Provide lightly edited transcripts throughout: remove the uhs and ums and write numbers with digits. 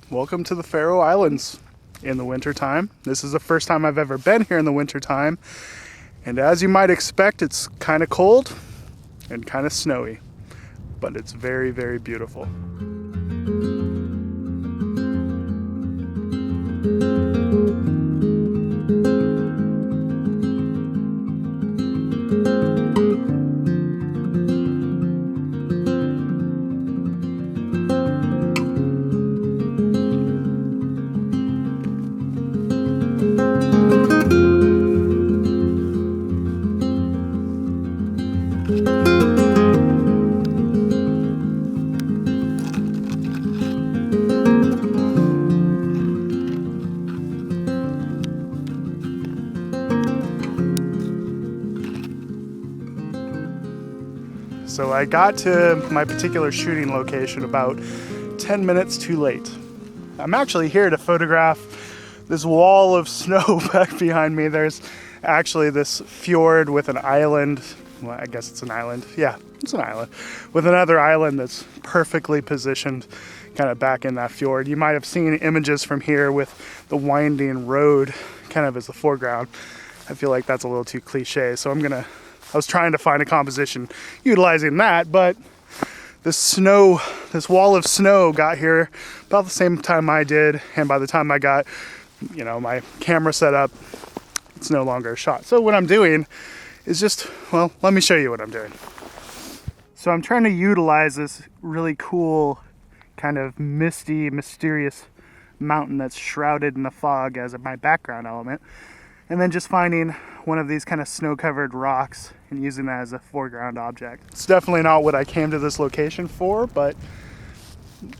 Welcome to the Faroe Islands in the wintertime. This is the first time I've ever been here in the wintertime, and as you might expect, it's kind of cold and kind of snowy, but it's very, very beautiful. So I got to my particular shooting location about 10 minutes too late. I'm actually here to photograph this wall of snow back behind me. There's actually this fjord with an island. Well, I guess it's an island. Yeah, it's an island. With another island that's perfectly positioned kind of back in that fjord. You might have seen images from here with the winding road kind of as the foreground. I feel like that's a little too cliche, so I was trying to find a composition utilizing that, but this wall of snow got here about the same time I did, and by the time I got, my camera set up, it's no longer a shot. So what I'm doing is let me show you what I'm doing. So I'm trying to utilize this really cool, kind of misty, mysterious mountain that's shrouded in the fog as my background element, and then just finding one of these kind of snow-covered rocks and using that as a foreground object. It's definitely not what I came to this location for, but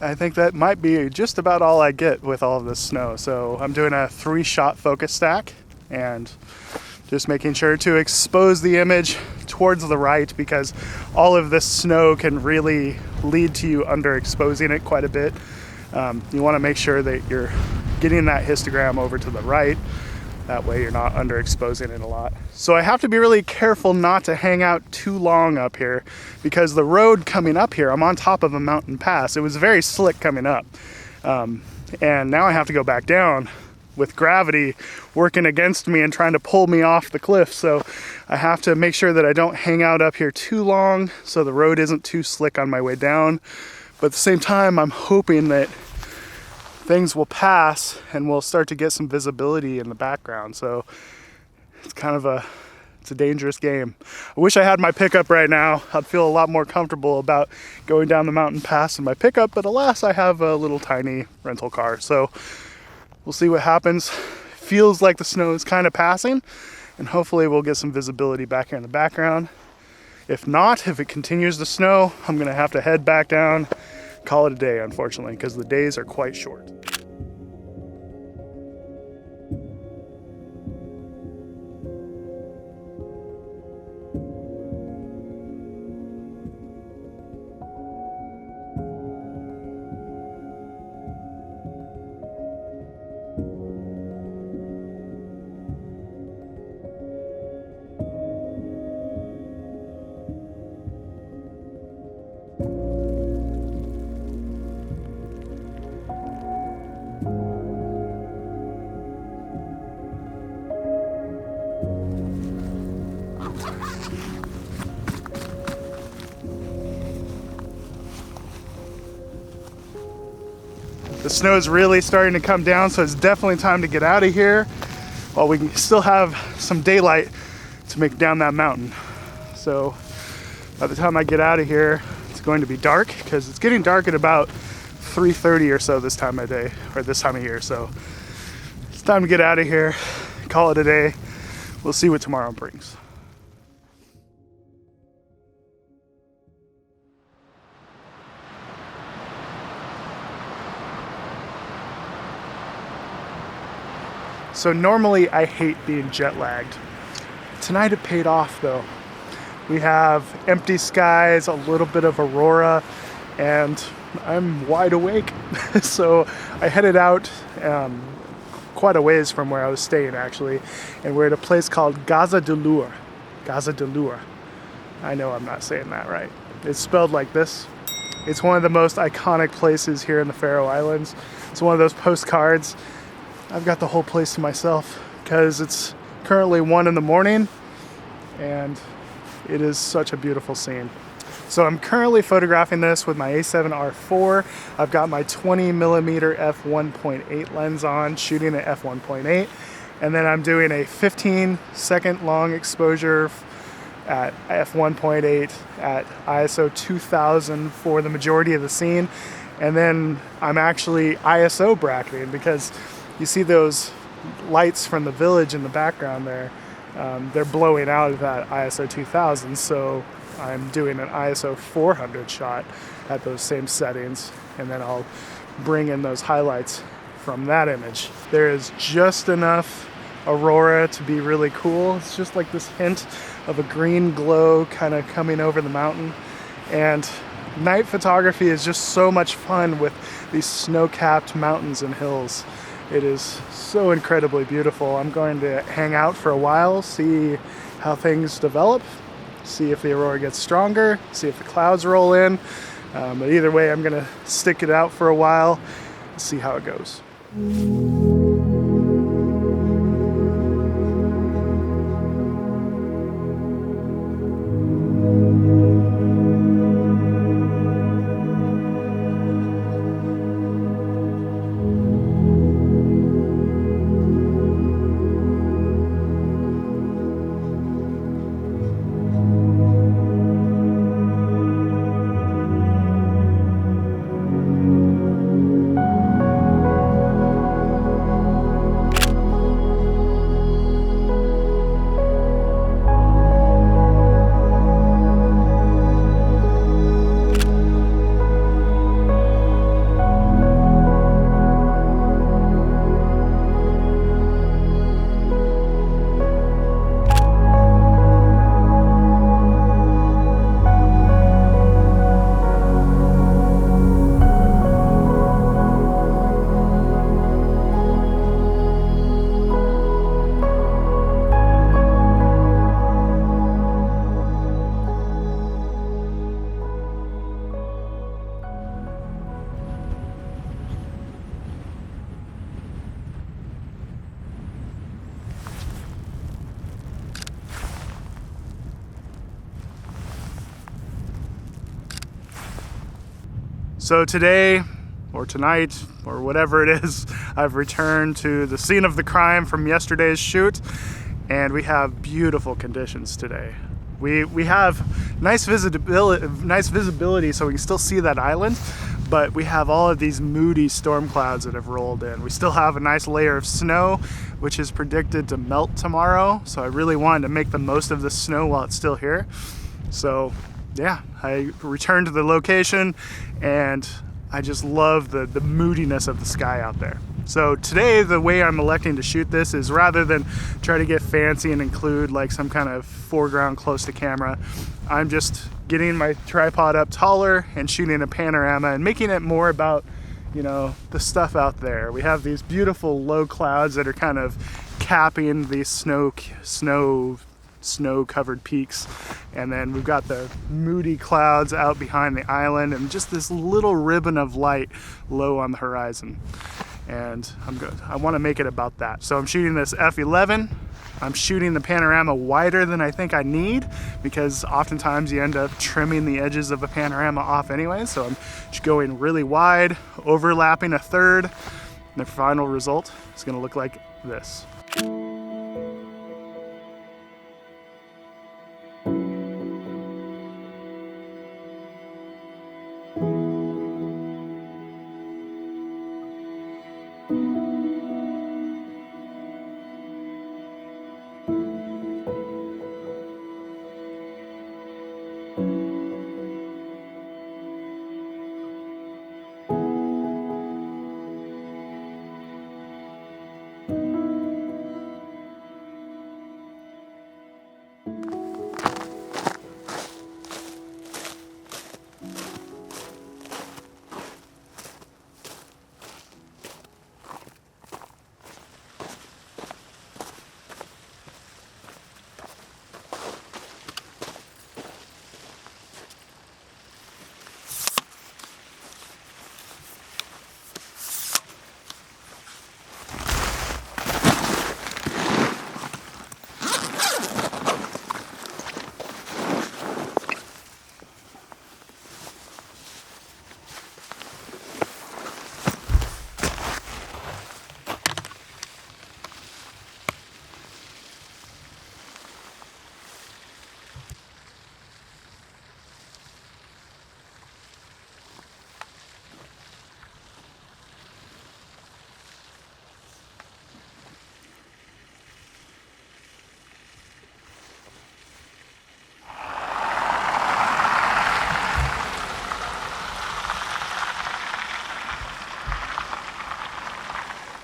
I think that might be just about all I get with all of this snow. So I'm doing a 3-shot focus stack and just making sure to expose the image towards the right, because all of this snow can really lead to you underexposing it quite a bit. You want to make sure that you're getting that histogram over to the right. That way you're not underexposing it a lot. So I have to be really careful not to hang out too long up here, because the road coming up here, I'm on top of a mountain pass. It was very slick coming up. And now I have to go back down with gravity working against me and trying to pull me off the cliff. So I have to make sure that I don't hang out up here too long so the road isn't too slick on my way down. But at the same time, I'm hoping that things will pass and we'll start to get some visibility in the background. So it's it's a dangerous game. I wish I had my pickup right now. I'd feel a lot more comfortable about going down the mountain pass in my pickup, but alas, I have a little tiny rental car. So we'll see what happens. Feels like the snow is kind of passing, and hopefully we'll get some visibility back here in the background. If not, if it continues to snow, I'm gonna have to head back down, call it a day, unfortunately, because the days are quite short. The snow is really starting to come down, so it's definitely time to get out of here while we still have some daylight to make down that mountain. So by the time I get out of here, it's going to be dark, because it's getting dark at about 3:30 or so this time of day, or this time of year. So it's time to get out of here, call it a day. We'll see what tomorrow brings. So normally I hate being jet lagged. Tonight it paid off though. We have empty skies, a little bit of Aurora, and I'm wide awake. So I headed out quite a ways from where I was staying actually, and we're at a place called Gaza de Lure. Gaza de Lure. I know I'm not saying that right. It's spelled like this. It's one of the most iconic places here in the Faroe Islands. It's one of those postcards. I've got the whole place to myself because it's currently 1 in the morning and it is such a beautiful scene. So I'm currently photographing this with my A7R4. I've got my 20mm f1.8 lens on, shooting at f1.8. And then I'm doing a 15-second long exposure at f1.8 at ISO 2000 for the majority of the scene. And then I'm actually ISO bracketing because you see those lights from the village in the background there. They're blowing out of that ISO 2000, so I'm doing an ISO 400 shot at those same settings, and then I'll bring in those highlights from that image. There is just enough Aurora to be really cool. It's just like this hint of a green glow kind of coming over the mountain. And night photography is just so much fun with these snow-capped mountains and hills. It is so incredibly beautiful. I'm going to hang out for a while, see how things develop, see if the Aurora gets stronger, see if the clouds roll in. But either way, I'm gonna stick it out for a while, see how it goes. So today, or tonight, or whatever it is, I've returned to the scene of the crime from yesterday's shoot, and we have beautiful conditions today. We have nice visibility so we can still see that island, but we have all of these moody storm clouds that have rolled in. We still have a nice layer of snow, which is predicted to melt tomorrow, so I really wanted to make the most of the snow while it's still here. So yeah, I returned to the location and I just love the moodiness of the sky out there. So today, the way I'm electing to shoot this is rather than try to get fancy and include like some kind of foreground close to camera, I'm just getting my tripod up taller and shooting a panorama and making it more about, you know, the stuff out there. We have these beautiful low clouds that are kind of capping these snow-covered peaks, and then we've got the moody clouds out behind the island and just this little ribbon of light low on the horizon. And I want to make it about that. So I'm shooting this f11. I'm shooting the panorama wider than I think I need, because oftentimes you end up trimming the edges of a panorama off anyway. So I'm just going really wide, overlapping a third, and the final result is going to look like this.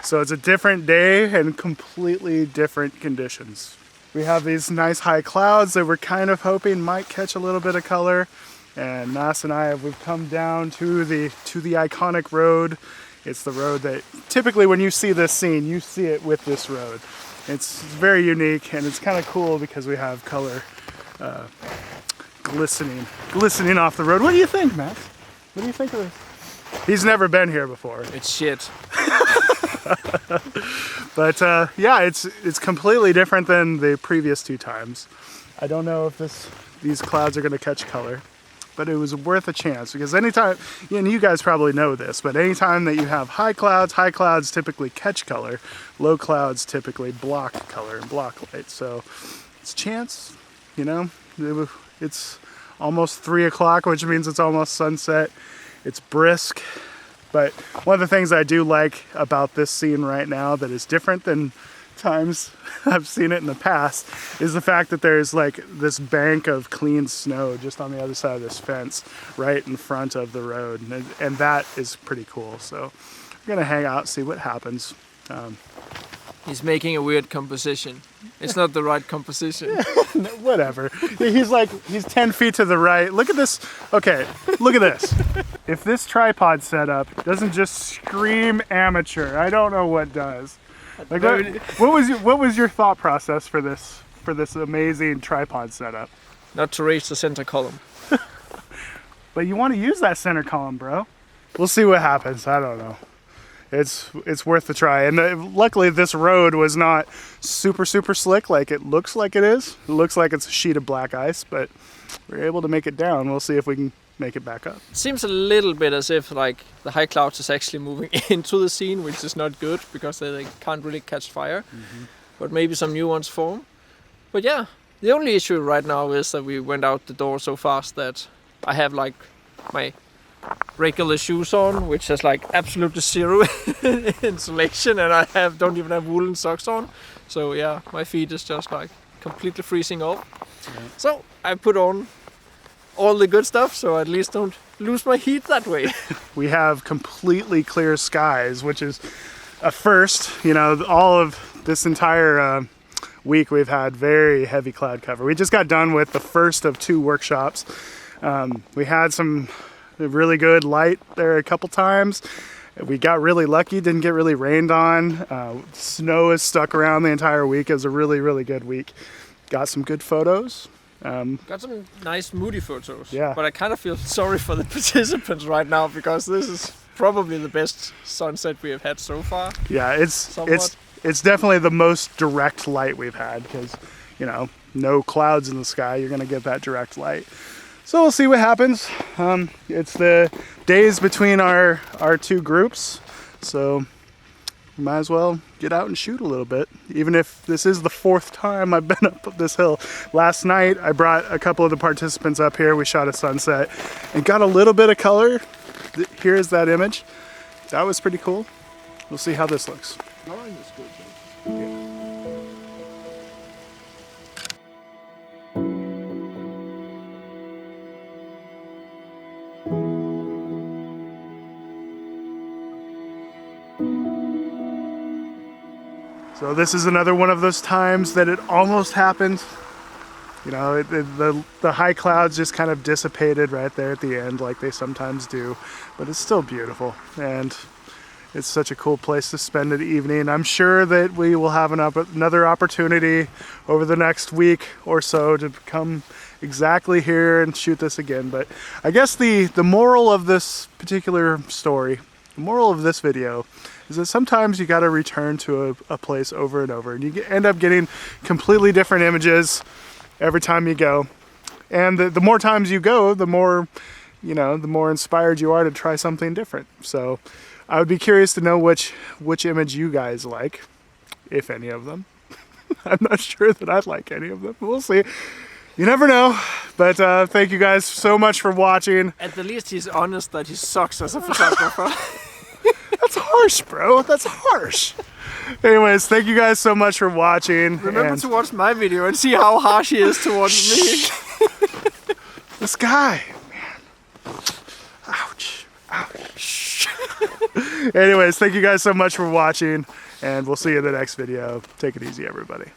So it's a different day and completely different conditions. We have these nice high clouds that we're kind of hoping might catch a little bit of color. And Mass and I, we've come down to the iconic road. It's the road that typically when you see this scene, you see it with this road. It's very unique and it's kind of cool because we have color glistening off the road. What do you think, Matt? What do you think of this? He's never been here before. It's shit. But yeah, it's completely different than the previous 2 times. I don't know if these clouds are going to catch color, but it was worth a chance because anytime, and you guys probably know this, but anytime that you have high clouds typically catch color, low clouds typically block color and block light. So it's a chance, you know. It's almost 3 o'clock, which means it's almost sunset. It's brisk. But one of the things I do like about this scene right now that is different than times I've seen it in the past is the fact that there's like this bank of clean snow just on the other side of this fence right in front of the road. And that is pretty cool. So we're gonna hang out, see what happens. He's making a weird composition. It's not the right composition. Whatever. He's 10 feet to the right. Look at this. Okay, look at this. If this tripod setup doesn't just scream amateur, I don't know what does. Like, what was your thought process for this amazing tripod setup? Not to reach the center column. But you want to use that center column, bro. We'll see what happens. I don't know. It's worth a try. And luckily this road was not super slick like it looks like it is. It looks like it's a sheet of black ice, but we're able to make it down. We'll see if we can make it back up. It seems a little bit as if like the high clouds is actually moving into the scene, which is not good because they can't really catch fire. Mm-hmm. But maybe some new ones form. But yeah, the only issue right now is that we went out the door so fast that I have like my regular shoes on, which has like absolutely zero insulation, and I don't even have woolen socks on. So yeah, my feet is just like completely freezing off. Yeah. So I put on all the good stuff, so at least don't lose my heat that way. We have completely clear skies, which is a first. You know, all of this entire week we've had very heavy cloud cover. We just got done with the first of 2 workshops. We had some really good light there a couple times. We got really lucky, didn't get really rained on. Snow is stuck around the entire week. It was a really good week. Got some good photos. Got some nice moody photos. Yeah. But I kind of feel sorry for the participants right now because this is probably the best sunset we have had so far. Yeah, it's definitely the most direct light we've had because, you know, no clouds in the sky. You're going to get that direct light. So we'll see what happens. It's the days between our 2 groups, so we might as well get out and shoot a little bit, even if this is the 4th time I've been up this hill. Last night I brought a couple of the participants up here. We shot a sunset and got a little bit of color. Here's that image. That was pretty cool. We'll see how this looks. Yeah. So this is another one of those times that it almost happened. You know, the high clouds just kind of dissipated right there at the end like they sometimes do, but it's still beautiful and it's such a cool place to spend an evening. I'm sure that we will have another opportunity over the next week or so to come exactly here and shoot this again. But I guess the moral of this particular story, the moral of this video, is that sometimes you got to return to a place over and over, and you end up getting completely different images every time you go. And the more times you go, the more, you know, the more inspired you are to try something different. So I would be curious to know which image you guys like, if any of them. I'm not sure that I'd like any of them. We'll see. You never know. But thank you guys so much for watching. At the least he's honest that he sucks as a photographer. That's harsh, bro. That's harsh. Anyways, thank you guys so much for watching. Remember to watch my video and see how harsh he is towards me. This guy, man. Ouch. Ouch. much. Anyways, thank you guys so much for watching, and we'll see you in the next video. Take it easy, everybody.